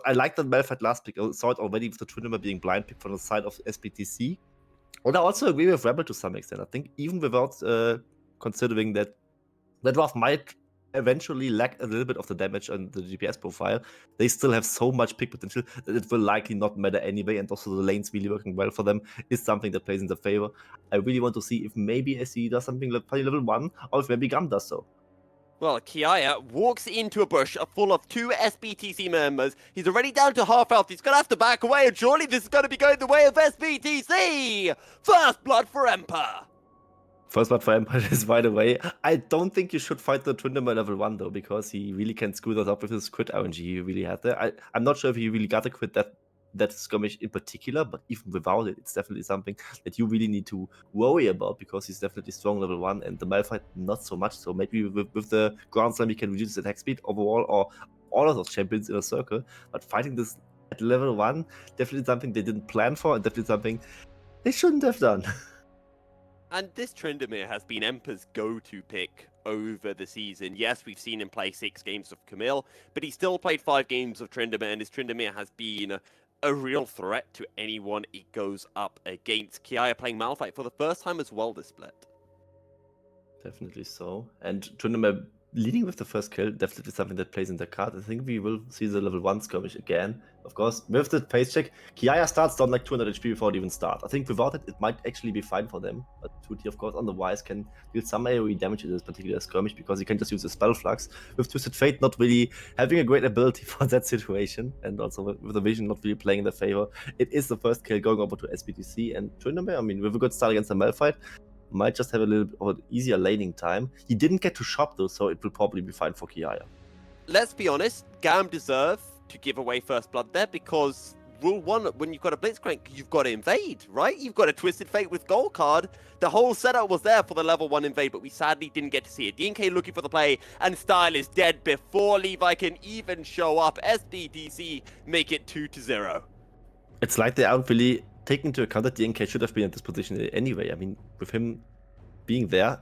I like that Malphite last pick. I saw it already with the Trindimer being blind pick from the side of SBTC. And I also agree with Rebel to some extent. I think even without considering that the draft might eventually lack a little bit of the damage and the DPS profile, they still have so much pick potential that it will likely not matter anyway, and also the lanes really working well for them is something that plays in their favor. I really want to see if maybe SE does something like level 1, or if maybe GAM does so. Well, Kiaya walks into a bush full of 2 SBTC members. He's already down to half health. He's going to have to back away, and surely this is going to be going the way of SBTC! First blood for Emperor! First blood for Empire is, by the way. I don't think you should fight the Trindimer level 1, though, because he really can screw that up with his crit RNG he really had there. I'm not sure if he really got a crit that skirmish in particular, but even without it, it's definitely something that you really need to worry about, because he's definitely strong level 1, and the Malphite not so much. So maybe with the Ground Slam he can reduce his attack speed overall, or all of those champions in a circle. But fighting this at level 1, definitely something they didn't plan for, and definitely something they shouldn't have done. And this Tryndamere has been Emperor's go-to pick over the season. Yes, we've seen him play 6 games of Camille, but he still played 5 games of Tryndamere, and his Tryndamere has been a real threat to anyone it goes up against. Kiaya playing Malphite for the first time as well this split. Definitely so. And Tryndamere leading with the first kill, definitely something that plays in the card. I think we will see the level 1 skirmish again. Of course, with the phase check, Kiaya starts down like 200 HP before it even starts. I think without it, it might actually be fine for them. But 2T, of course, on the Wise can deal some AoE damage in this particular skirmish, because he can just use a Spell Flux. With Twisted Fate not really having a great ability for that situation, and also with the Vision not really playing in their favor, it is the first kill going over to SBTC. And Tryndamere, I mean, with a good start against the Malphite, might just have a little bit of an easier laning time. He didn't get to shop though, so it will probably be fine for Kiaya. Let's be honest, GAM deserve to give away first blood there, because rule 1, when you've got a Blitzcrank, you've got to invade, right? You've got a Twisted Fate with Gold card. The whole setup was there for the level 1 invade, but we sadly didn't get to see it. DNK looking for the play, and Style is dead before Levi can even show up. SBTC make it 2-0. It's like they aren't really taking into account that DNK should have been in this position anyway. I mean, with him being there,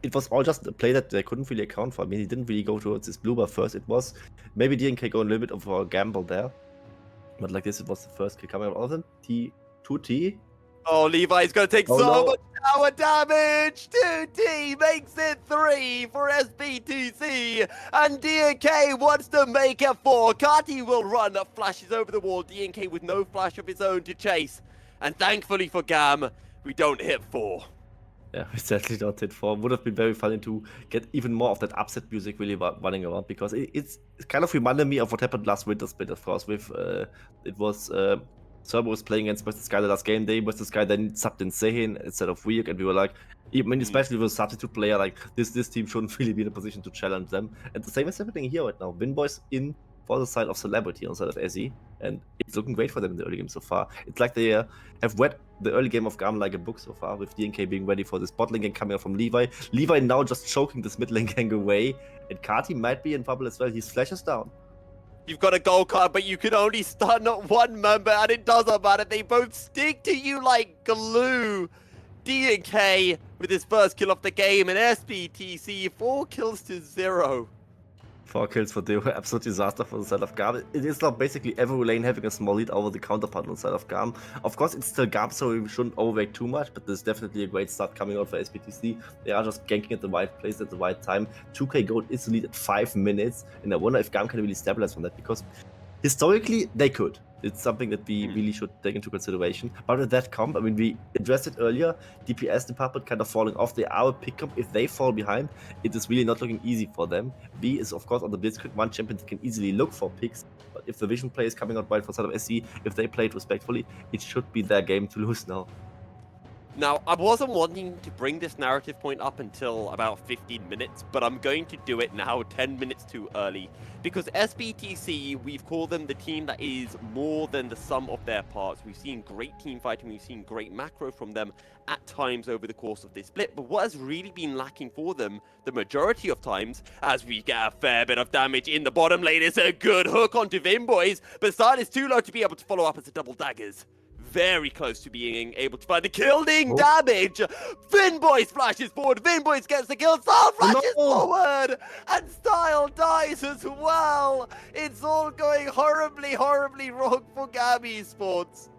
it was all just a play that they couldn't really account for. I mean, he didn't really go towards his blue buff first. It was maybe DNK going a little bit of a gamble there. But like this, it was the first kill coming out of them. T2T. Oh, Levi's going to take much tower damage. 2T makes it 3 for SBTC. And DNK wants to make it 4. Kati will run, flashes over the wall. DNK with no flash of his own to chase. And thankfully for GAM, we don't hit 4. Yeah, we certainly don't hit 4. Would have been very funny to get even more of that upset music really running around, because it's kind of reminded me of what happened last winter split, of course, with it was Serbo was playing against Western Sky the last game day. Western Sky then subbed in Sehin instead of Weird, and we were like, even especially with a substitute player, like this team shouldn't really be in a position to challenge them. And the same is happening here right now. Winboys in for the side of Celebrity on the side of SE, and it's looking great for them in the early game so far. It's like they have read the early game of GAM like a book so far, with DNK being ready for this bot lane gang coming out from Levi. Levi now just choking this mid lane gang away, and Kati might be in trouble as well. His flash is down. You've got a gold card, but you can only stun one member, and it doesn't matter. They both stick to you like glue. DNK with his first kill of the game, and SBTC 4 kills to 0. 4 kills for Deo, absolute disaster for the side of GAM. It is now basically every lane having a small lead over the counterpart on the side of GAM. Of course, it's still GAM, so we shouldn't overreact too much, but there's definitely a great start coming out for SBTC. They are just ganking at the right place at the right time. 2k gold is the lead at 5 minutes, and I wonder if GAM can really stabilize from that, because historically, they could. It's something that we really should take into consideration. But with that comp, I mean, we addressed it earlier, DPS department kind of falling off. They are a pick comp. If they fall behind, it is really not looking easy for them. B is, of course, on the Blitzcrank, one champion that can easily look for picks. But if the Vision play is coming out wide for side of SC, if they play it respectfully, it should be their game to lose now. Now, I wasn't wanting to bring this narrative point up until about 15 minutes, but I'm going to do it now 10 minutes too early. Because SBTC, we've called them the team that is more than the sum of their parts. We've seen great team fighting, we've seen great macro from them at times over the course of this split. But what has really been lacking for them, the majority of times, as we get a fair bit of damage in the bottom lane, is a good hook onto Vimboys, but Style is too low to be able to follow up as a double daggers. very close to being able to find the killing Oh. damage. Vinboys flashes forward. Vinboys gets the kill. Style flashes No. forward. And Style dies as well. It's all going horribly, horribly wrong for GAM Esports.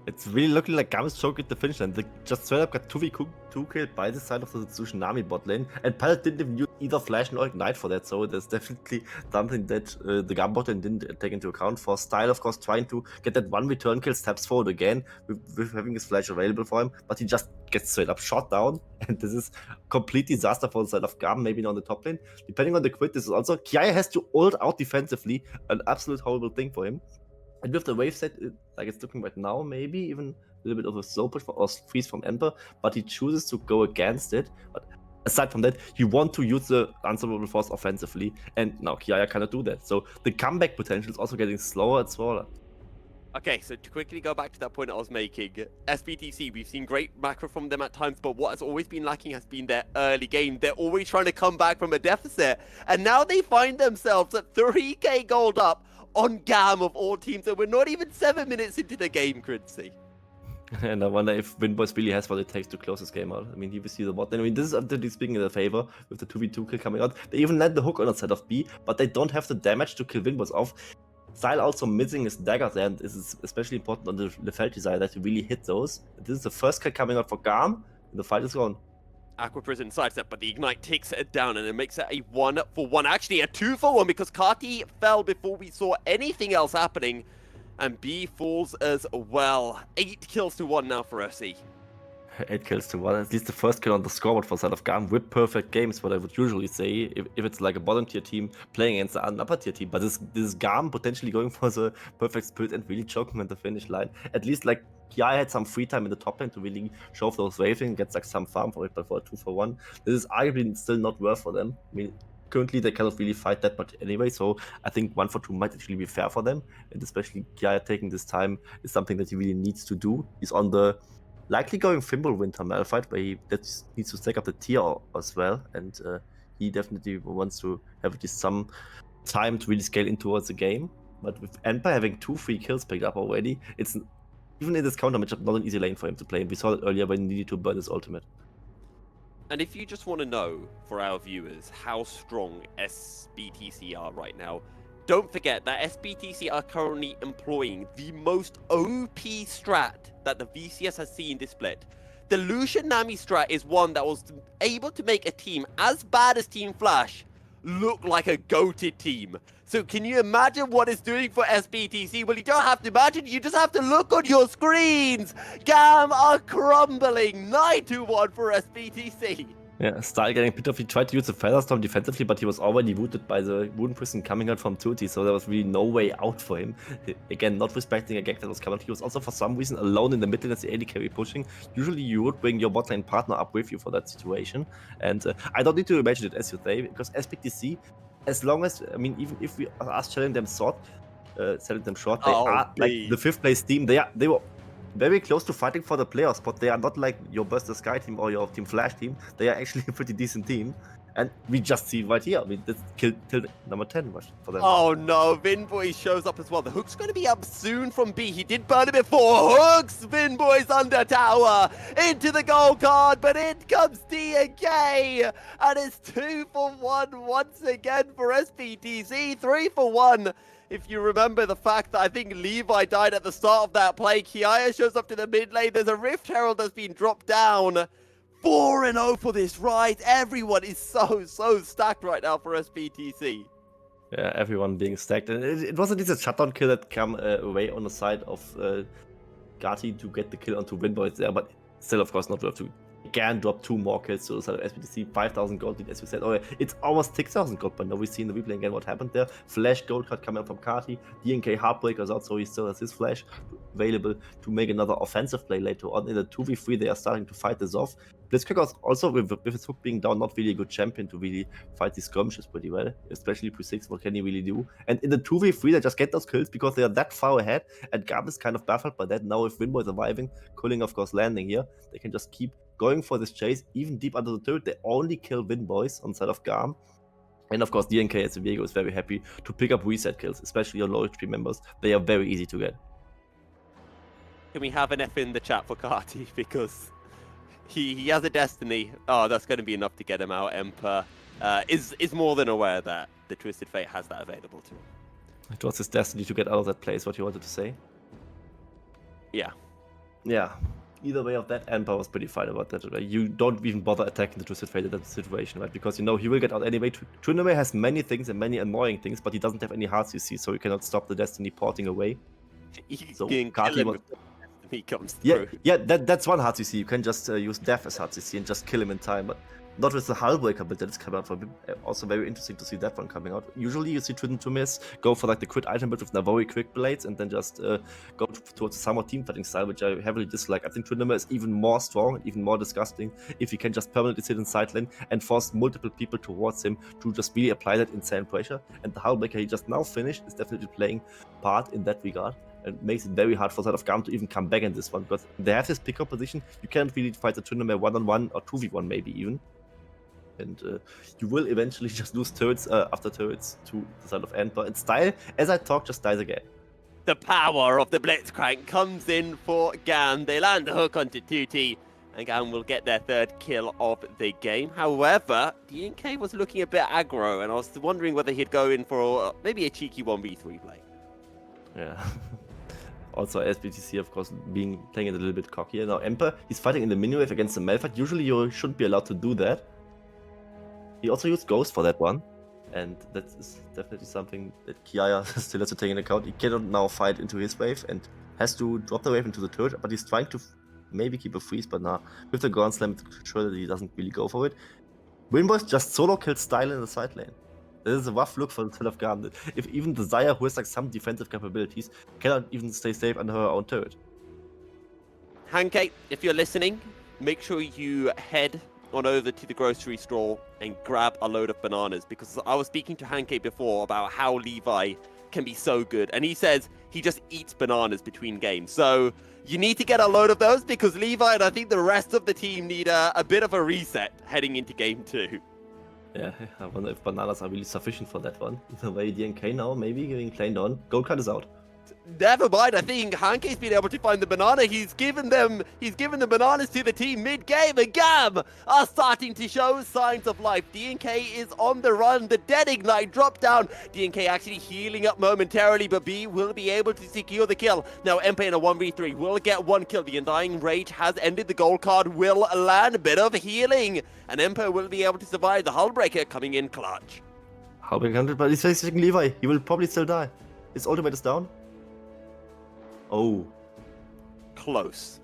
It's really looking like GAM is choking at the finish line. They just straight up got 2v2 killed by the side of the Tsunami bot lane. And Pilot didn't even use either Flash nor Ignite for that, so there's definitely something that the GAM bot lane didn't take into account for. Style, of course, trying to get that one return kill, steps forward again with having his Flash available for him, but he just gets straight up shot down. And this is complete disaster for the side of GAM, maybe not on the top lane. Depending on the quit, this is also Kiaya has to ult out defensively, an absolute horrible thing for him. And with the wave set, like it's looking right now, maybe even a little bit of a slow push or freeze from Emperor, but he chooses to go against it. But aside from that, you want to use the Unstoppable Force offensively, and now Kiaya cannot do that. So the comeback potential is also getting slower and slower. Okay, so to quickly go back to that point I was making, SBTC, we've seen great macro from them at times, but what has always been lacking has been their early game. They're always trying to come back from a deficit, and now they find themselves at 3k gold up on GAM of all teams, and we're not even 7 minutes into the game, Crincy. And I wonder if Winboys really has what it takes to close this game out. I mean, here we see the bot. I mean, this is absolutely speaking in their favor with the 2v2 kill coming out. They even land the hook on the side of B, but they don't have the damage to kill Winboys off. Style also missing his dagger there, and this is especially important on the Lefelti side that he really hit those. This is the first kill coming out for GAM, and the fight is gone. Aqua Prison sidestep, but the Ignite takes it down and it makes it a 1-for-1. Actually, a 2-for-1 because Kati fell before we saw anything else happening. And B falls as well. 8 kills to 1 now for FC. 8 kills to 1. At least the first kill on the scoreboard for side of GAM with perfect games, what I would usually say if it's like a bottom tier team playing against an upper tier team. But this is GAM potentially going for the perfect split and really choking at the finish line. At least like Kiai had some free time in the top lane to really show off those waving, gets like some farm for it, but for a 2-for-1, this is arguably still not worth for them. I mean, currently they cannot really fight that much anyway, so I think 1-for-2 might actually be fair for them, and especially Kiai taking this time is something that he really needs to do. He's on the likely going Fimbulwinter Malphite, where he needs to stack up the tier as well, and he definitely wants to have just some time to really scale in towards the game. But with Empire having 2 free kills picked up already, it's even in this counter matchup not an easy lane for him to play, and we saw it earlier when he needed to burn his ultimate. And if you just want to know, for our viewers, how strong SBTC are right now, don't forget that SBTC are currently employing the most OP strat that the VCS has seen this split. The Lucian Nami strat is one that was able to make a team as bad as Team Flash look like a goated team. So can you imagine what it's doing for SBTC? Well, you don't have to imagine, you just have to look on your screens. GAM are crumbling 9-1 for SBTC. Yeah, Style getting bit off. He tried to use the Featherstorm defensively, but he was already wounded by the Wound Prison coming out from Tutti, so there was really no way out for him. Again, not respecting a gank that was coming. He was also for some reason alone in the middle as the AD carry pushing. Usually you would bring your bot lane partner up with you for that situation. And I don't need to imagine it as you say, because SBTC, as long as, I mean, even if we are selling them short, they are like the 5th place team. They were very close to fighting for the playoffs, but they are not like your Buster Sky team or your Team Flash team. They are actually a pretty decent team. And we just see right here, I mean, this killed till number 10 for them. Oh no, Vinboy shows up as well. The hook's going to be up soon from B. He did burn it before. Hooks, Vinboy's under tower. Into the gold card, but in comes DK. And it's 2-for-1 once again for SBTC. 3-for-1. If you remember the fact that I think Levi died at the start of that play, Kiaya shows up to the mid lane. There's a Rift Herald that's been dropped down. 4-0 for this ride. Everyone is so stacked right now for SBTC. Yeah, everyone being stacked. And it was a decent shutdown kill that came away on the side of Gati to get the kill onto Winboys there, but still, of course, not worth to again drop 2 more kills to the side of SBTC. 5,000 gold lead, as we said. Oh, yeah, it's almost 6,000 gold, but now we see in the replay again what happened there. Flash gold card coming out from Kati. DNK Heartbreaker's out, so he still has his flash available to make another offensive play later on. In the 2v3, they are starting to fight this off. Blitzcrank was also, with his hook being down, not really a good champion to really fight these skirmishes pretty well, especially Pre-6, what can he really do? And in the 2v3, they just get those kills because they are that far ahead, and GAM is kind of baffled by that. Now if Winboy is arriving, Culling of course landing here, they can just keep going for this chase, even deep under the turret. They only kill Winboys on the side of GAM. And of course, DNK as Viego is very happy to pick up reset kills, especially on low HP members. They are very easy to get. Can we have an F in the chat for Carty? Because he has a destiny. Oh, that's going to be enough to get him out. Emperor is more than aware that the Twisted Fate has that available to him. It was his destiny to get out of that place, what you wanted to say? Yeah. Yeah. Either way of that, Emperor was pretty fine about that. Right? You don't even bother attacking the Twisted Fate in that situation, right? Because you know he will get out anyway. Triname has many things and many annoying things, but he doesn't have any hearts, you see, so you cannot stop the destiny porting away. So Carty was... he comes through. Yeah, that's one heart, you see. You can just use death as hearts, you see, and just kill him in time, but not with the Hullbreaker build that is coming out for him. Also very interesting to see that one coming out. Usually you see Triname go for like the crit item build with Navori quick blades and then just go towards the Summer team fighting style, which I heavily dislike. I think Triname is even more strong, even more disgusting if he can just permanently sit in side lane and force multiple people towards him to just really apply that insane pressure. And the Hullbreaker he just now finished is definitely playing part in that regard. And makes it very hard for Side of GAM to even come back in this one, because they have this pickup position. You can't really fight the Triname 1-on-1 or 2v1 maybe even. And you will eventually just lose turrets after turrets to the side of Emperor. And Style, as I talk, just dies again. The power of the Blitzcrank comes in for GAM. They land the hook onto 2T, and GAM will get their third kill of the game. However, DNK was looking a bit aggro, and I was wondering whether he'd go in for maybe a cheeky 1v3 play. Yeah. Also, SBTC, of course, playing it a little bit cockier. Now, Emperor, he's fighting in the mini wave against the Malphite. Usually, you shouldn't be allowed to do that. He also used Ghost for that one, and that is definitely something that Kiaya still has to take into account. He cannot now fight into his wave and has to drop the wave into the turret, but he's trying to maybe keep a freeze, but nah. With the Ground Slam, it's sure that he doesn't really go for it. Winboys just solo kills Style in the side lane. This is a rough look for the Side of GAM. If even Desire, who has like some defensive capabilities, cannot even stay safe under her own turret. Hankei, if you're listening, make sure you head on over to the grocery store and grab a load of bananas, because I was speaking to Hankei before about how Levi can be so good, and he says he just eats bananas between games. So you need to get a load of those, because Levi and I think the rest of the team need a bit of a reset heading into game 2. Yeah, I wonder if bananas are really sufficient for that one. Either way, DNK now maybe getting claimed on. Gold card is out. Never mind, I think Hankei's been able to find the banana. He's given the bananas to the team mid-game, and GAM are starting to show signs of life. DNK is on the run, the dead ignite drop down. DNK actually healing up momentarily, but B will be able to secure the kill. Now Emperor in a 1v3 will get one kill. The Undying Rage has ended, the gold card will land, a bit of healing, and Emperor will be able to survive. The Hullbreaker coming in clutch. Hullbreaker 100, but he's facing Levi. He will probably still die. His ultimate is down. Oh. Close.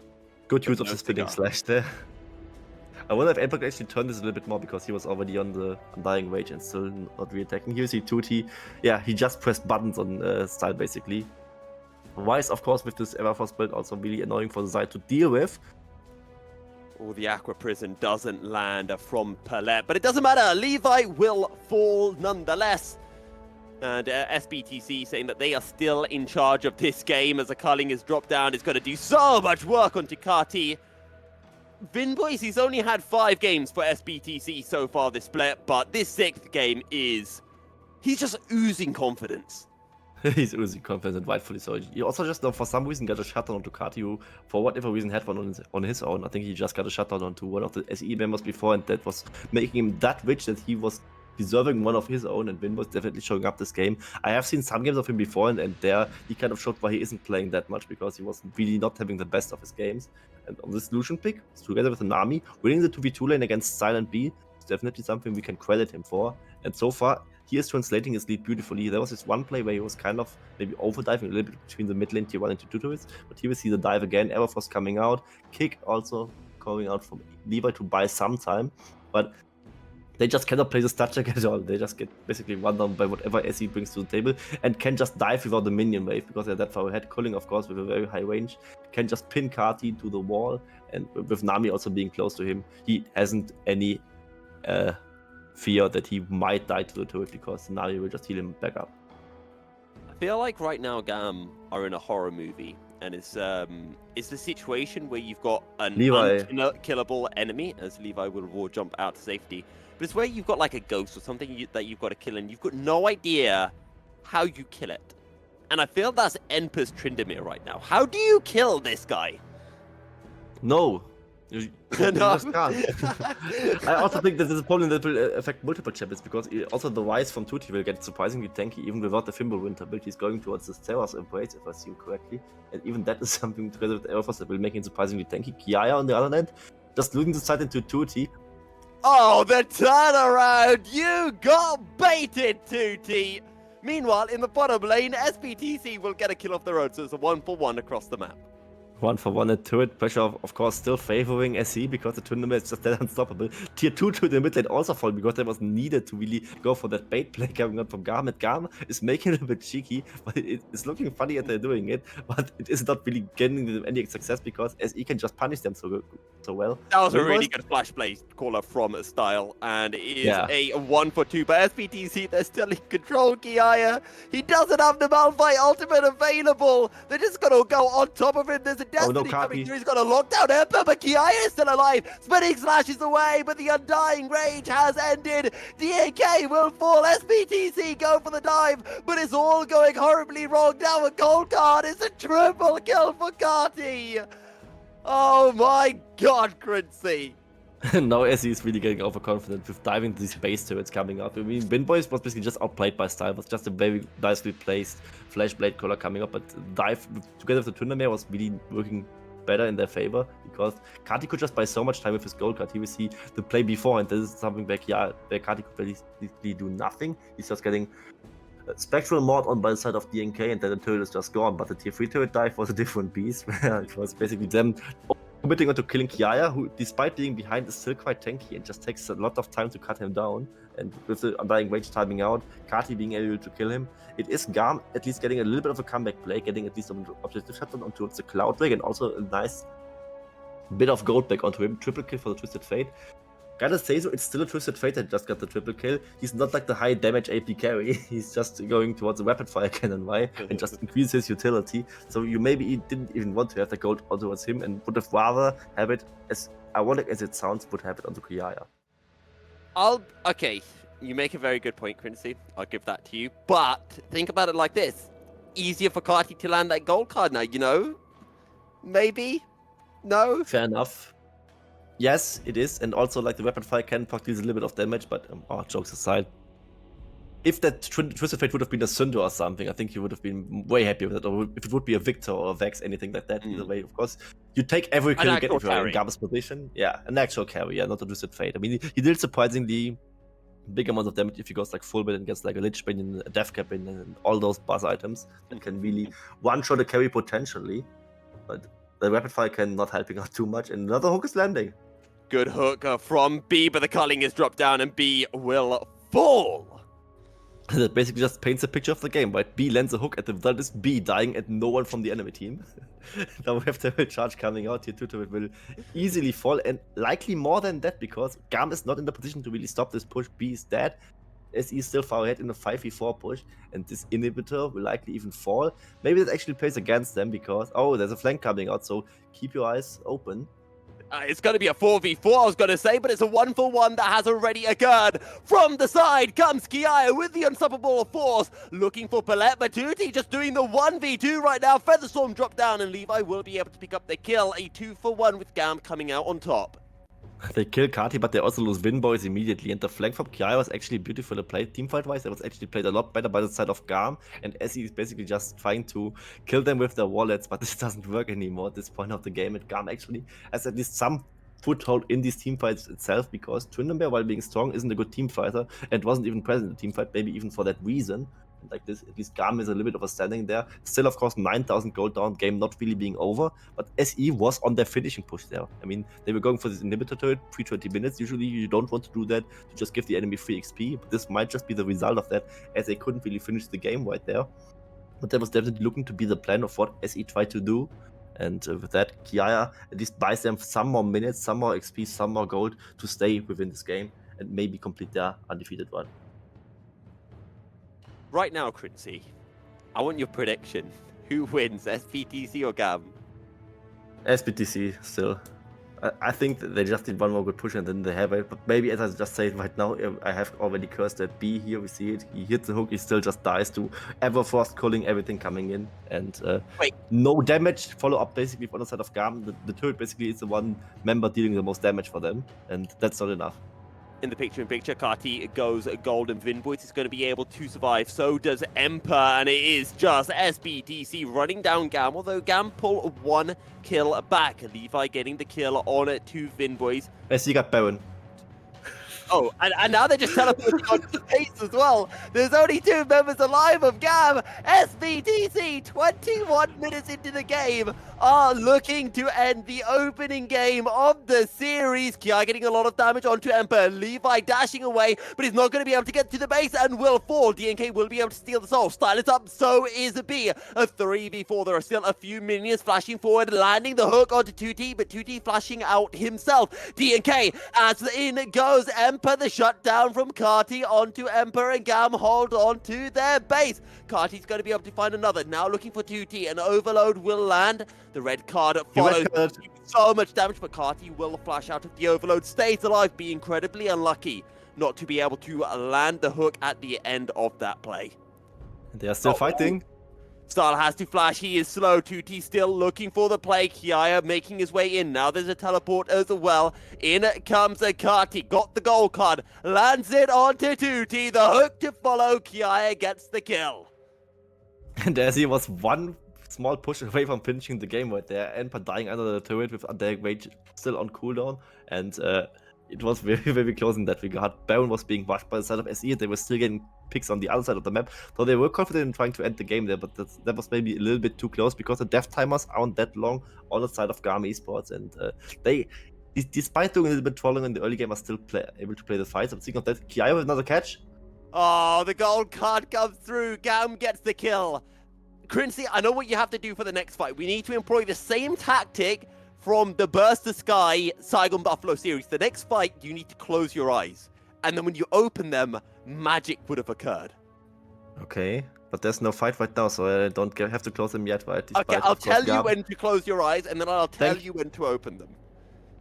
Good use of the spinning slash there. I wonder if Emperor could actually turn this a little bit more, because he was already on the Undying Rage and still not re-attacking. Here you see 2T. Yeah, he just pressed buttons on Style basically. Wise, of course, with this Everforce build, also really annoying for the side to deal with. Oh, the Aqua Prison doesn't land from Palet, but it doesn't matter. Levi will fall nonetheless. And SBTC saying that they are still in charge of this game as the culling is dropped down. It's going to do so much work on Takati. Vinboys, he's only had 5 games for SBTC so far this split, but this 6th game is... he's just oozing confidence. He's oozing confidence, and rightfully so. He also just, for some reason, got a shutdown on Ducati, who, for whatever reason, had one on his own. I think he just got a shutdown onto one of the SE members before, and that was making him that rich that he was deserving one of his own, and Vin was definitely showing up this game. I have seen some games of him before, and there he kind of showed why he isn't playing that much, because he was really not having the best of his games. And on this Lucian pick, together with Nami, winning the 2v2 lane against Silent B is definitely something we can credit him for. And so far, he is translating his lead beautifully. There was this one play where he was kind of maybe overdiving a little bit between the mid lane tier 1 and tier 2 turrets, but here we see the dive again, Everforce coming out, kick also coming out from Levi to buy some time, but they just cannot play the stat check at all. They just get basically run down by whatever SE brings to the table, and can just dive without the minion wave because they're that far ahead. Culling, of course, with a very high range, can just pin Carty to the wall, and with Nami also being close to him, he hasn't any fear that he might die to the turret, because Nami will just heal him back up. I feel like right now GAM are in a horror movie, and it's the situation where you've got an unkillable enemy, as Levi will war jump out to safety, but it's where you've got like a ghost or something that you've got to kill, and you've got no idea how you kill it. and I feel that's Enper's Tryndamere right now. How do you kill this guy? No. You No. just can't. I also think this is a problem that will affect multiple champions, because also the Rise from Tutti will get surprisingly tanky even without the Fimbulwinter build. He's going towards the Terra's Embrace, if I see correctly. And even that is something together with Aeroforce that will make him surprisingly tanky. Kiaya, on the other hand, just losing the side into Tutti. Oh, the turnaround! You got baited, Tutti! Meanwhile, in the bottom lane, SBTC will get a kill off the road, so it's a 1-for-1 across the map. 1-for-1 at turret. Pressure, of course, still favoring SE because the tournament is just that unstoppable. Tier 2 to the mid lane also fall because that was needed to really go for that bait play coming out from GAM. And GAM is making it a bit cheeky, but it's looking funny that they're doing it. But it is not really getting them any success because SE can just punish them so well. That was a really good flash play caller from Style, and it is a 1-for-2. But SBTC, they're still in control. Kiaya, he doesn't have the Malphite ultimate available. They're just going to go on top of him. There's a Destiny coming through. He's got a lockdown Emperor, but Kiaya is still alive. Spinning slashes away, but the Undying Rage has ended. DAK will fall. SBTC go for the dive, but it's all going horribly wrong. Now a gold card. It's a triple kill for Carty. Oh my god, Crincy. Now SE is really getting overconfident with diving these base turrets coming up. I mean, Winboys was basically just outplayed by Style. It was just a very nicely placed Flash Blade collar coming up, but dive together with the Tryndamere was really working better in their favor because Carty could just buy so much time with his gold card. He will see the play before, and this is something where Carty could basically do nothing. He's just getting Spectral Mod on by the side of DNK, and then the turret is just gone. But the tier 3 turret dive was a different beast. It was basically them committing onto killing Kiaya, who, despite being behind, is still quite tanky and just takes a lot of time to cut him down. And with the Undying Rage timing out, Carty being able to kill him, it is GAM at least getting a little bit of a comeback play, getting at least an objective shot on towards the Cloud Rig, and also a nice bit of gold back onto him. Triple kill for the Twisted Fate. Gotta say so, it's still a Twisted Fate that just got the triple kill. He's not like the high damage AP carry, he's just going towards the rapid fire cannon, right? And just increase his utility. So you maybe didn't even want to have the gold towards him and would have rather have it, as ironic as it sounds, would have it onto Kiaya. Okay, you make a very good point, Quincy. I'll give that to you. But think about it like this. Easier for Carty to land that gold card now, you know? Maybe? No? Fair enough. Yes, it is, and also like the rapid fire cannon proc deals a little bit of damage, but jokes aside, if that Twisted Fate would have been a Syndra or something, I think you would have been way happy with it. Or if it would be a Victor or a Vex, anything like that. Either way, of course, you take every kill you get if you're in GAM's position. Yeah, an actual carry, yeah, not a Twisted Fate. I mean, he did surprisingly big amounts of damage if he goes like full bit and gets like a Lich Bane, a Death Cap and all those buzz items, and can really one-shot a carry potentially. But the rapid fire can not helping out too much, and another hook is landing. Good hook from B, but the culling is dropped down and B will fall. That basically just paints a picture of the game, right? B lands a hook at the result is B dying and no one from the enemy team. Now we have the charge coming out here. Tutor will easily fall, and likely more than that because GAM is not in the position to really stop this push. B is dead. SE is still far ahead in a 5v4 push, and this inhibitor will likely even fall. Maybe that actually plays against them because, oh, there's a flank coming out, so keep your eyes open. It's going to be a 4v4, I was going to say, but it's a 1-for-1 that has already occurred. From the side comes Kiaya with the Unstoppable Force, looking for Palette, but Tutti just doing the 1v2 right now. Featherstorm dropped down, and Levi will be able to pick up the kill. A 2-for-1 with GAM coming out on top. They kill Carty, but they also lose Winboys immediately, and the flank from Kiaya was actually beautifully played teamfight-wise. It was actually played a lot better by the side of GAM, and SE is basically just trying to kill them with their wallets, but this doesn't work anymore at this point of the game, and GAM actually has at least some foothold in these teamfights itself, because Tryndamere, while being strong, isn't a good teamfighter, and wasn't even present in the teamfight, maybe even for that reason. Like this, at least GAM is a little bit of a standing there. Still, of course, 9,000 gold down, game not really being over, but SE was on their finishing push there. I mean, they were going for this inhibitor turret pre-20 minutes. Usually, you don't want to do that to just give the enemy free XP, but this might just be the result of that, as they couldn't really finish the game right there. But that was definitely looking to be the plan of what SE tried to do. And with that, Kiaya at least buys them some more minutes, some more XP, some more gold to stay within this game and maybe complete their undefeated run. Right now, Crincy, I want your prediction. Who wins, SBTC or GAM? SBTC still. I think that they just need one more good push and then they have it. But maybe, as I just said right now, I have already cursed that B here. We see it. He hits the hook. He still just dies to Everfrost culling everything coming in. And Wait. no damage. Follow up basically on the side of GAM. The turret basically is the one member dealing the most damage for them. And that's not enough. In the picture-in-picture, Kati goes gold and Vinvoice is going to be able to survive. So does Emperor, and it is just SBTC running down GAM, although GAM pull 1 kill back. Levi getting the kill on to Vinvoice. SE got Baron. Oh, and now they're just teleporting onto the base as well. There's only 2 members alive of GAM. SBTC, 21 minutes into the game, are looking to end the opening game of the series. Kia getting a lot of damage onto Emperor. Levi dashing away, but he's not going to be able to get to the base and will fall. DNK will be able to steal the soul. Style it up, so is B. A 3v4. There are still a few minions flashing forward, landing the hook onto 2T, but 2T flashing out himself. DNK, as in goes Emperor. The shutdown from Kati onto Emperor, and GAM hold on to their base. Kati's going to be able to find another. Now looking for 2T. An overload will land. The red card follows. So much damage, but Kati will flash out of the overload. Stays alive. Be incredibly unlucky not to be able to land the hook at the end of that play. They are still fighting. Style has to flash. He is slow. 2T still looking for the play. Kiaya making his way in. Now there's a teleport as well. In comes a Kati. Got the gold card. Lands it onto 2T. The hook to follow. Kiaya gets the kill. And as he was one small push away from finishing the game right there, Emperor dying under the turret with their rage still on cooldown. And it was very, very close in that regard. Baron was being rushed by the side of SE. They were still getting picks on the other side of the map. So they were confident in trying to end the game there, but that was maybe a little bit too close because the death timers aren't that long on the side of GAM Esports. And they, despite doing a little bit trolling in the early game, are still able to play the fights. I'm thinking of that. Kiaya with another catch. Oh, the gold card comes through. GAM gets the kill. Crinsey, I know what you have to do for the next fight. We need to employ the same tactic from the Burst the Sky Saigon Buffalo series. The next fight, you need to close your eyes. And then when you open them, magic would have occurred. Okay, but there's no fight right now, so I don't have to close them yet, right? Okay, I'll tell you when to close your eyes, and then I'll tell you when to open them.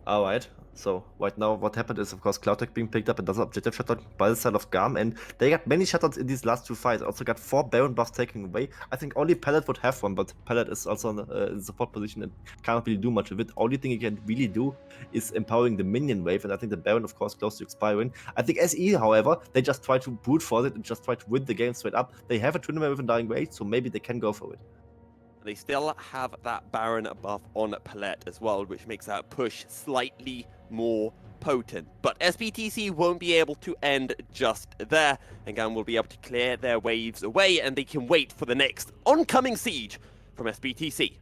Alright, so right now what happened is, of course, Cloudtech being picked up and another objective shutdown by the side of GAM, and they got many shutdowns in these last 2 fights. Also got 4 Baron buffs taken away. I think only Pallet would have one, but Pallet is also in the support position and cannot really do much with it. Only thing he can really do is empowering the minion wave, and I think the Baron, of course, close to expiring. I think SE, however, they just try to brute force it and just try to win the game straight up. They have a tournament with Undying Rage, so maybe they can go for it. They still have that Baron buff on Palette as well, which makes that push slightly more potent. But SBTC won't be able to end just there, and GAM will be able to clear their waves away, and they can wait for the next oncoming siege from SBTC.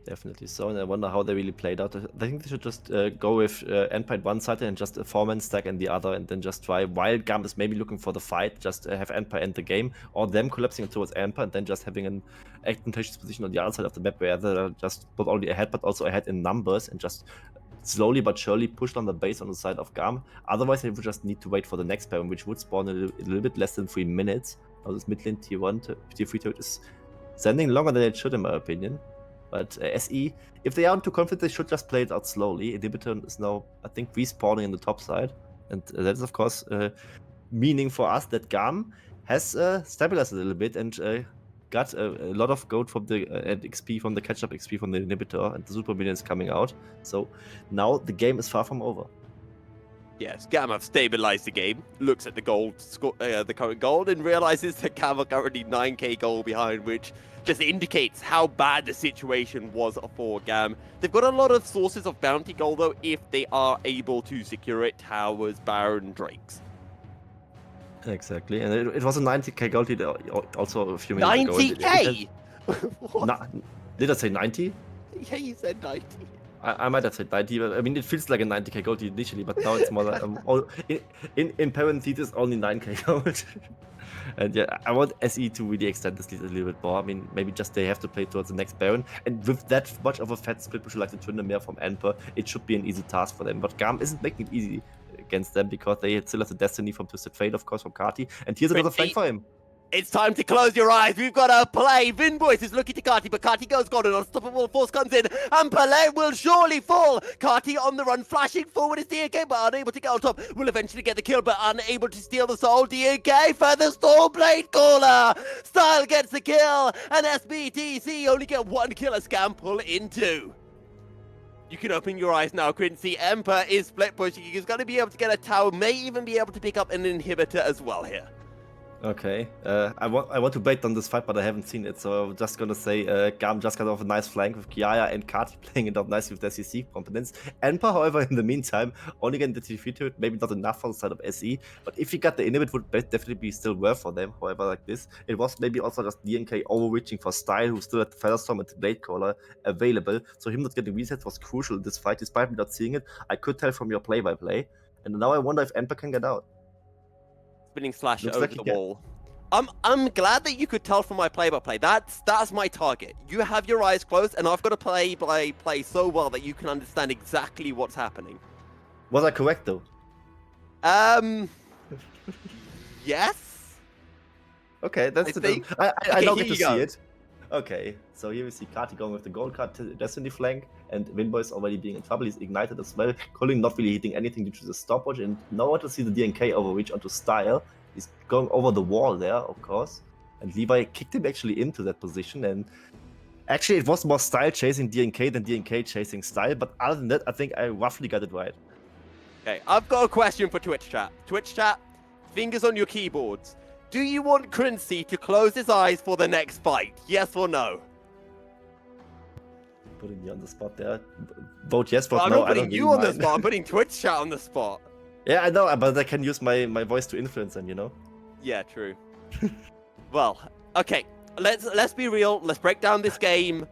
Definitely so, and I wonder how they really played out. I think they should just go with Endpoint one side and just a 4-man stack in the other, and then just try, while GAM is maybe looking for the fight, just have Endpoint end the game, or them collapsing towards Endpoint, and then just having an advantageous position on the other side of the map, where they're just not only ahead, but also ahead in numbers, and just slowly but surely pushed on the base on the side of GAM. Otherwise, they would just need to wait for the next Baron, which would spawn in a little bit less than 3 minutes. Now this mid lane tier 1 to tier 3 turret is standing longer than it should, in my opinion. But SE, if they aren't too confident, they should just play it out slowly. Inhibitor is now, I think, respawning in the top side. And that is, of course, meaning for us that GAM has stabilized a little bit and got a lot of gold from the XP, from the catch-up XP from the Inhibitor, and the Super Minions coming out. So now the game is far from over. Yes, GAM have stabilized the game, looks at the gold, the current gold, and realizes that GAM are currently 9k gold behind, which just indicates how bad the situation was for GAM. They've got a lot of sources of bounty gold, though, if they are able to secure it, towers, Baron, Drakes. Exactly, and it was a 90k gold lead also a few minutes ago. 90k? Did I say 90? Yeah, you said 90. I might have said 90, but I mean, it feels like a 90k gold lead initially, but now it's more like, in parentheses, only 9k gold. And yeah, I want SE to really extend this lead a little bit more. I mean, maybe just they have to play towards the next Baron. And with that much of a fat split push like the Tryndamere from Emperor, it should be an easy task for them. But GAM isn't making it easy against them because they still have the Destiny from Twisted Fate, of course, from Kati. And here's another flank for him. It's time to close your eyes. We've got a play. Vinvoice is looking to Kati, but Kati goes gone. An unstoppable force comes in, and Pelé will surely fall. Kati on the run, flashing forward is DNK, but unable to get on top. Will eventually get the kill, but unable to steal the soul. DNK for the Stormblade caller. Style gets the kill, and SBTC only get one kill as Scam pull in 2. You can open your eyes now, Quincy. Emperor is split pushing. He's going to be able to get a tower, may even be able to pick up an inhibitor as well here. Okay, I want to bet on this fight, but I haven't seen it, so I'm just gonna say GAM just got off a nice flank with Kiaya and Kati playing it up nicely with their CC components. Emperor, however, in the meantime, only getting the TP to it, maybe not enough on the side of SE, but if he got the inhibit, would definitely be still worth for them. However, like this, it was maybe also just DNK overreaching for Style, who still had the Featherstorm and the Blade Caller available, so him not getting resets was crucial in this fight. Despite me not seeing it, I could tell from your play-by-play, and now I wonder if Emperor can get out. Spinning slash Looks over like the he wall. I'm glad that you could tell from my play-by-play. That's my target. You have your eyes closed, and I've got to play so well that you can understand exactly what's happening. Was I correct though? Yes. Okay, that's I now get to see it. Okay, so here we see Kati going with the gold card to Destiny flank, and Winboy's already being in trouble. He's ignited as well. Colin not really hitting anything due to the stopwatch, and now to see the DNK overreach onto Style. He's going over the wall there, of course, and Levi kicked him actually into that position, and actually it was more Style chasing DNK than DNK chasing Style, but other than that, I think I roughly got it right. Okay, I've got a question for Twitch chat. Twitch chat, fingers on your keyboards. Do you want Quincy to close his eyes for the next fight? Yes or no? Putting me on the spot there. Vote yes, vote well, I'm no. not putting you on the spot. I'm putting Twitch chat on the spot. Yeah, I know, but I can use my voice to influence them, you know? Yeah, true. Well, okay. Let's be real. Let's break down this game.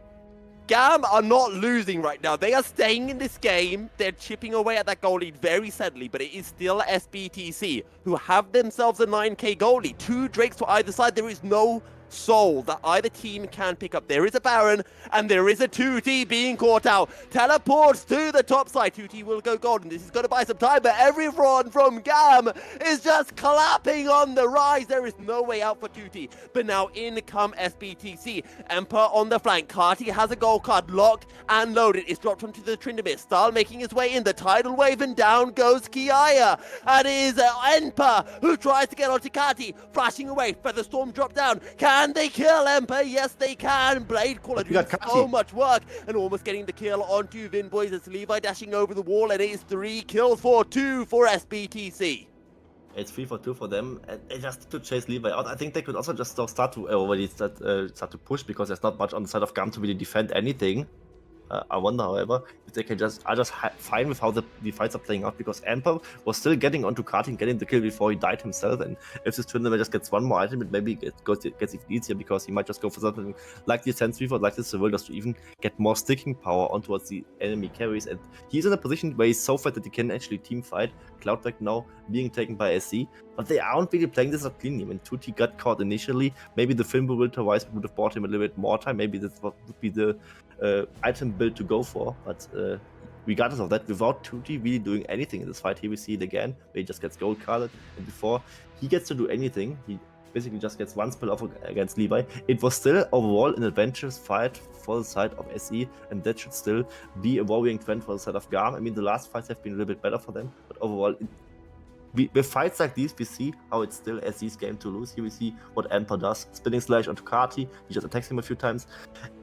GAM are not losing right now. They are staying in this game. They're chipping away at that goal lead very steadily, but it is still SBTC who have themselves a 9k goal lead. 2 Drakes to either side. There is no soul that either team can pick up. There is a Baron, and there is a 2T being caught out. Teleports to the top side. 2T will go golden. This is going to buy some time, but everyone from GAM is just clapping on the rise. There is no way out for 2T. But now in come SBTC. Emperor on the flank. Kati has a gold card locked and loaded. It's dropped onto the Trinidad. Style making his way in the tidal wave, and down goes Kiaya. And it is Emperor who tries to get onto Kati. Flashing away. Featherstorm drop down. Can they kill Emperor? Yes, they can. Blade Caller doing so much work and almost getting the kill onto Vinboys. It's Levi dashing over the wall, and it is 3 kills for 2 for SBTC. It's 3 for 2 for them, and they just need to chase Levi out. I think they could also just start to push, because there's not much on the side of GAM to really defend anything. I wonder, however, if they can are just fine with how the fights are playing out, because Emperor was still getting onto Kati and getting the kill before he died himself, and if this tournament just gets one more item, it maybe gets even easier, because he might just go for something like the Ascent Reaver, like this just to even get more sticking power on towards the enemy carries, and he's in a position where he's so fat that he can actually team fight. Cloudback now being taken by SC, but they aren't really playing this up cleanly. When 2T got caught initially, maybe the Fimble Winter Wise would have bought him a little bit more time, maybe this would be the item build to go for, but regardless of that, without 2T really doing anything in this fight, here we see it again, where he just gets gold carded, and before he gets to do anything, he basically just gets one spell off against Levi. It was still overall an adventurous fight for the side of SE, and that should still be a worrying trend for the side of GAM. I mean, the last fights have been a little bit better for them, but overall, with fights like these, we see how it's still SE's game to lose. Here we see what Emperor does. Spinning Slash onto Kati, he just attacks him a few times.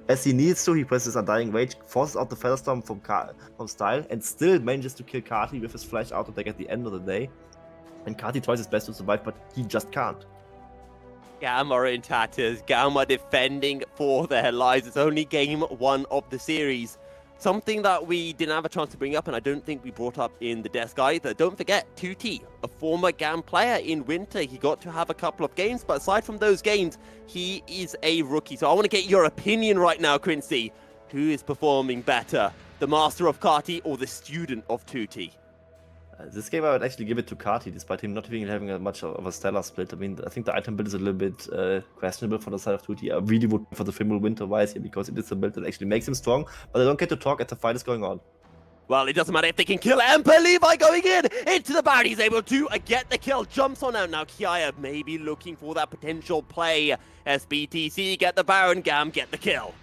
As he needs to, he presses Undying Rage, forces out the Featherstorm from Style, and still manages to kill Kati with his flash out attack at the end of the day. And Kati tries his best to survive, but he just can't. GAM are in tatters. GAM are defending for their lives. It's only game 1 of the series. Something that we didn't have a chance to bring up, and I don't think we brought up in the desk either. Don't forget, 2T, a former GAM player in winter. He got to have a couple of games, but aside from those games, he is a rookie. So I want to get your opinion right now, Quincy. Who is performing better, the master of Kati or the student of 2T? This game I would actually give it to Kati, despite him not even having much of a stellar split. I mean, I think the item build is a little bit questionable for the side of 2T. I really would for the Fimble Winter Wise here, because it is a build that actually makes him strong, but I don't get to talk as the fight is going on. Well, it doesn't matter if they can kill Emperor. Levi going in into the Baron. He's able to get the kill. Jumps on out now. Kiaya maybe looking for that potential play. SBTC get the Baron. GAM get the kill.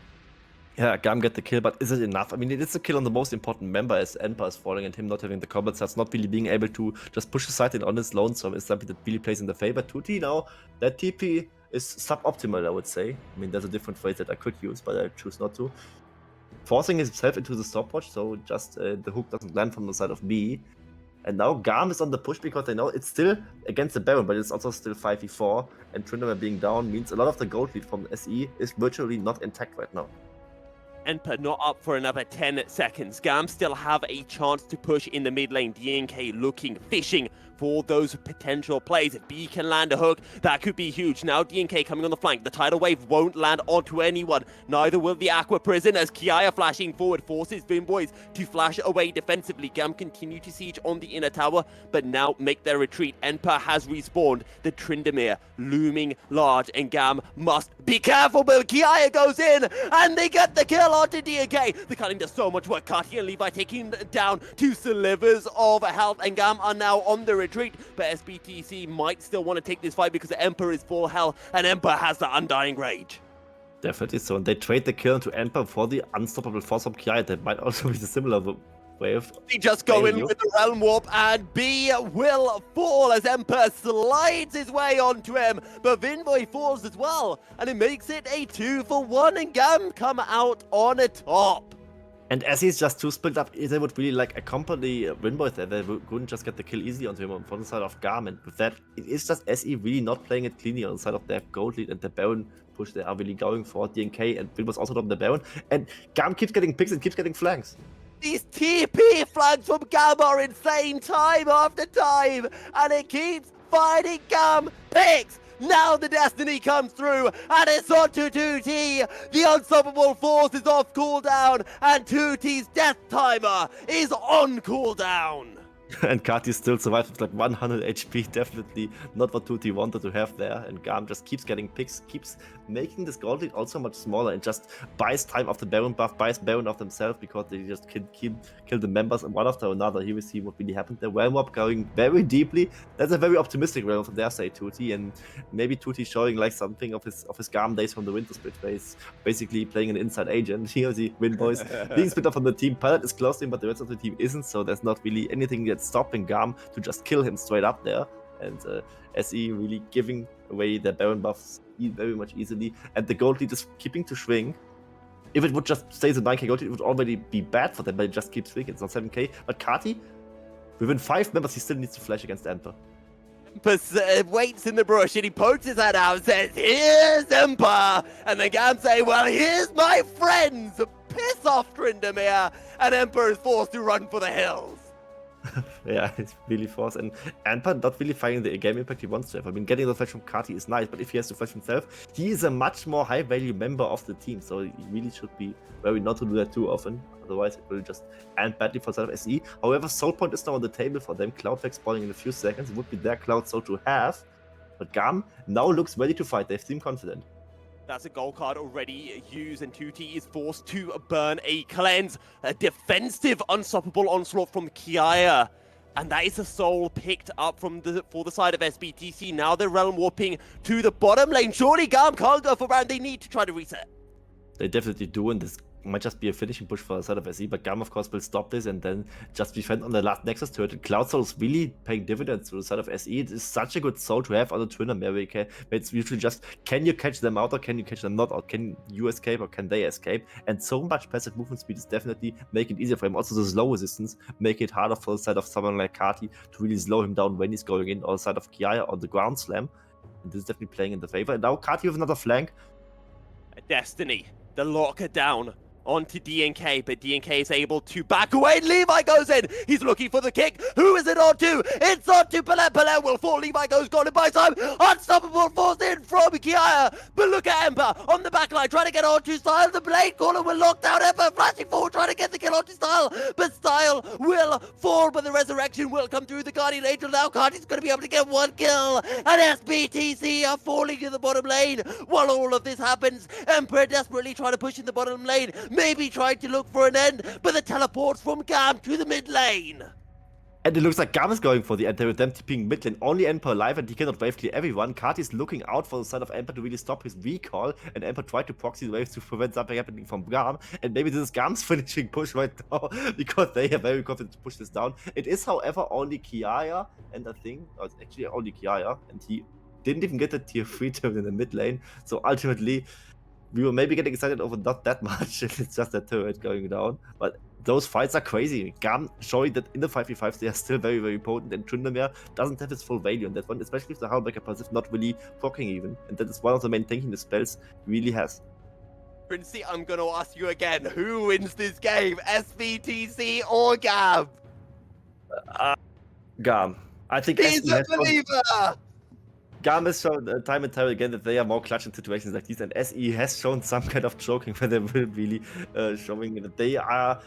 Yeah, GAM get the kill, but is it enough? I mean, it is a kill on the most important member as Emperor is falling and him not having the combat stats, not really being able to just push the side in on his lonesome is something that really plays in the favor. 2T now, that TP is suboptimal, I would say. I mean, there's a different phrase that I could use, but I choose not to. Forcing himself into the stopwatch, so just the hook doesn't land from the side of B. And now GAM is on the push because they know it's still against the Baron, but it's also still 5v4. And Trinidad being down means a lot of the gold lead from SE is virtually not intact right now. Emperor not up for another 10 seconds. GAM still have a chance to push in the mid lane. DNK looking, fishing for those potential plays. If B can land a hook, that could be huge. Now DNK coming on the flank. The tidal wave won't land onto anyone. Neither will the Aqua Prison as Kiaya flashing forward forces Vimboys to flash away defensively. GAM continue to siege on the inner tower, but now make their retreat. Emperor has respawned. The Tryndamere looming large, and GAM must be careful, but Kiaya goes in, and they get the kill onto DNK. The cutting does so much work. Kati and Levi taking down 2 slivers of health, and GAM are now on the retreat, but SBTC might still want to take this fight because the Emperor is full health, and Emperor has the Undying Rage. Definitely so, and they trade the kill to Emperor for the unstoppable force from Kiaya. That might also be the similar way of... They just go in with the Realm Warp, and B will fall as Emperor slides his way onto him, but Vinboy falls as well, and it makes it a 2-for-1, and GAM come out on a top. And as he's just too split up, they would really like accompany Winboy there. They wouldn't just get the kill easily onto him on the side of GAM. And with that, it is just SE really not playing it cleanly on the side of their gold lead and the Baron push they are really going for. DNK and Winboy's also on the Baron. And GAM keeps getting picks and keeps getting flanks. These TP flanks from GAM are insane time after time, and it keeps finding GAM picks. Now the destiny comes through, and it's on to 2T. The unstoppable force is off cooldown, and 2T's death timer is on cooldown. And Kati still survives with like 100 HP, definitely not what 2T wanted to have there. And GAM just keeps getting picks, keeps making this gold lead also much smaller, and just buys time off the Baron buff, buys Baron off themselves because they just can kill the members one after another. Here we see what really happened. The realm up going very deeply. That's a very optimistic realm from their side, 2T, and maybe 2T showing like something of his GAM days from the Winter Split, where he's basically playing an inside agent. Here the Winboys being split up from the team. Pilot is close to him, but the rest of the team isn't, so there's not really anything that's stopping GAM to just kill him straight up there. And SE really giving away their Baron buffs very much easily. And the gold lead is keeping to shrink. If it would just stay the 9k gold lead, it would already be bad for them, but it just keeps shrinking. It's not 7k. But Kati, within 5 members, he still needs to flash against Emperor. Waits in the brush and he pokes his head out and says, "Here's Emperor!" And the GAM say, "Well, here's my friends!" Piss off, Tryndamere! And Emperor is forced to run for the hills. Yeah, it's really forced, and Emperor not really finding the game impact he wants to have. I mean, getting the flash from Kati is nice, but if he has to flash himself, he is a much more high-value member of the team, so he really should be wary not to do that too often. Otherwise, it will just end badly for side of SE. However, Soul Point is now on the table for them. Cloudflake spawning in a few seconds. It would be their Cloud Soul to have, but GAM now looks ready to fight. They seem confident. That's a gold card already used, and 2T is forced to burn a cleanse. A defensive unstoppable onslaught from Kiaya. And that is a soul picked up for the side of SBTC. Now they're realm warping to the bottom lane. Surely GAM can't go for round. They need to try to reset. They definitely do, and this might just be a finishing push for the side of SE, but GAM of course will stop this and then just defend on the last Nexus turret. And Cloud Soul is really paying dividends to the side of SE. It is such a good soul to have on the Tryndamere. It's usually just, can you catch them out or can you catch them not out? Can you escape or can they escape? And so much passive movement speed is definitely making it easier for him. Also the slow resistance make it harder for the side of someone like Kati to really slow him down when he's going in, or the side of Kiaya on the ground slam. And this is definitely playing in the favor. And now Kati with another flank. Destiny, the locker down onto DNK, but DNK is able to back away. Levi goes in. He's looking for the kick. Who is it onto? It's onto Palet. Palet will fall. Levi goes gone and buys time. Unstoppable force in from Kiaya. But look at Emperor on the back line trying to get onto side. The blade caller will lock down Emperor. Flashing forward, trying trying to get the kill onto Style, but Style will fall, but the resurrection will come through. The Guardian Angel now, Cardi's going to be able to get one kill, and SBTC are falling to the bottom lane. While all of this happens, Emperor desperately trying to push in the bottom lane, maybe trying to look for an end, but the teleports from GAM to the mid lane. And it looks like GAM is going for the end there with them TPing mid lane. Only Emperor alive and he cannot wave clear everyone. Kati is looking out for the side of Emperor to really stop his recall. And Emperor tried to proxy the waves to prevent something happening from GAM. And maybe this is GAM's finishing push right now because they are very confident to push this down. It is, however, only Kiaya and I think, oh, it's actually only Kiaya. And he didn't even get the tier 3 turn in the mid lane. So ultimately, we were maybe getting excited over not that much. It's just that turret going down. But those fights are crazy. GAM showing that in the 5v5s they are still very, very potent, and Tryndamere doesn't have its full value on that one, especially if the Hullbreaker passive not really proccing even. And that is one of the main thinking the spells really has. Princey, I'm going to ask you again, who wins this game, SBTC or GAM? GAM. I think He's a believer! GAM has shown time and time again that they are more clutch in situations like these, and SE has shown some kind of choking where they will really showing that they are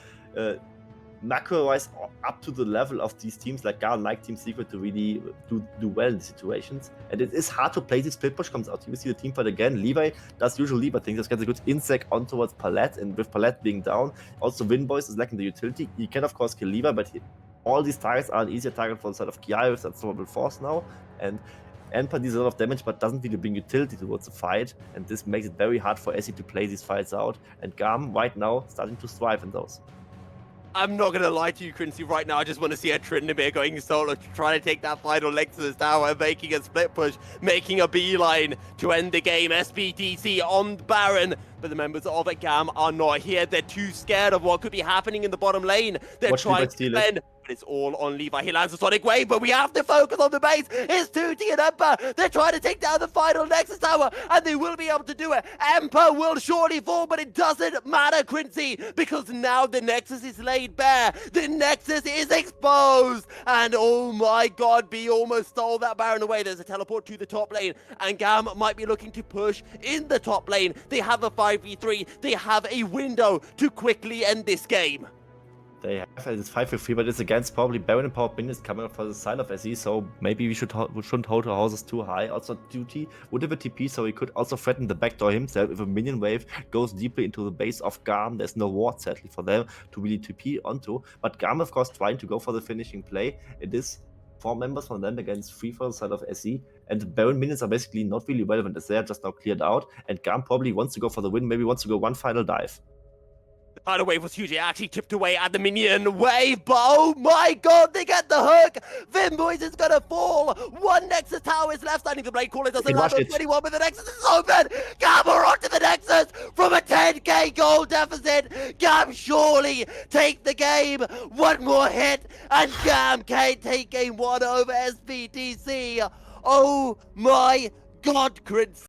macro-wise up to the level of these teams like GAM, like Team Secret to really do well in situations. And it is hard to play this split push comes out. You see the team fight again. Levi does usual Levi things, just gets a good insect on towards Palette, and with Palette being down, also Winboys is lacking the utility. He can of course kill Levi, but all these targets are an easier target for the side of Kiai with Unstoppable Force now. And Emperor deals a lot of damage but doesn't really bring utility towards the fight, and this makes it very hard for SE to play these fights out, and GAM right now starting to thrive in those. I'm not going to lie to you, Quincy, right now. I just want to see a Tryndamere going solo, trying to take that final leg to the tower, making a split push, making a beeline to end the game. SBTC on Baron, but the members of GAM are not here. They're too scared of what could be happening in the bottom lane. They're trying to defend, but it's all on Levi. He lands a Sonic Wave, but we have to focus on the base. It's 2T and Emperor. They're trying to take down the final Nexus Tower, and they will be able to do it. Emperor will surely fall, but it doesn't matter, Quincy, because now the Nexus is laid bare. The Nexus is exposed, and oh my god, B almost stole that Baron away. There's a teleport to the top lane, and GAM might be looking to push in the top lane. They have a 5v3. They have a window to quickly end this game. They have it's 5v3, but it's against probably Baron and Power Minions coming up for the side of SE, so maybe we shouldn't hold our houses too high. Also, Duty would have a TP, so he could also threaten the backdoor himself if a minion wave goes deeply into the base of GAM. There's no ward, sadly, for them to really TP onto. But GAM, of course, trying to go for the finishing play. It is 4 members from them against 3 for the side of SE, and the Baron minions are basically not really relevant as they are just now cleared out, and GAM probably wants to go for the win, maybe wants to go one final dive. The final wave was huge. It actually chipped away at the minion wave, but oh my god, they get the hook. Vimboys is gonna fall. One Nexus Tower is left standing. The Blade Caller doesn't land on 21, but the Nexus is open. GAM are onto the Nexus from a 10k goal deficit. GAM surely take the game. One more hit, and GAM can take game 1 over SBTC. Oh my god, Chris.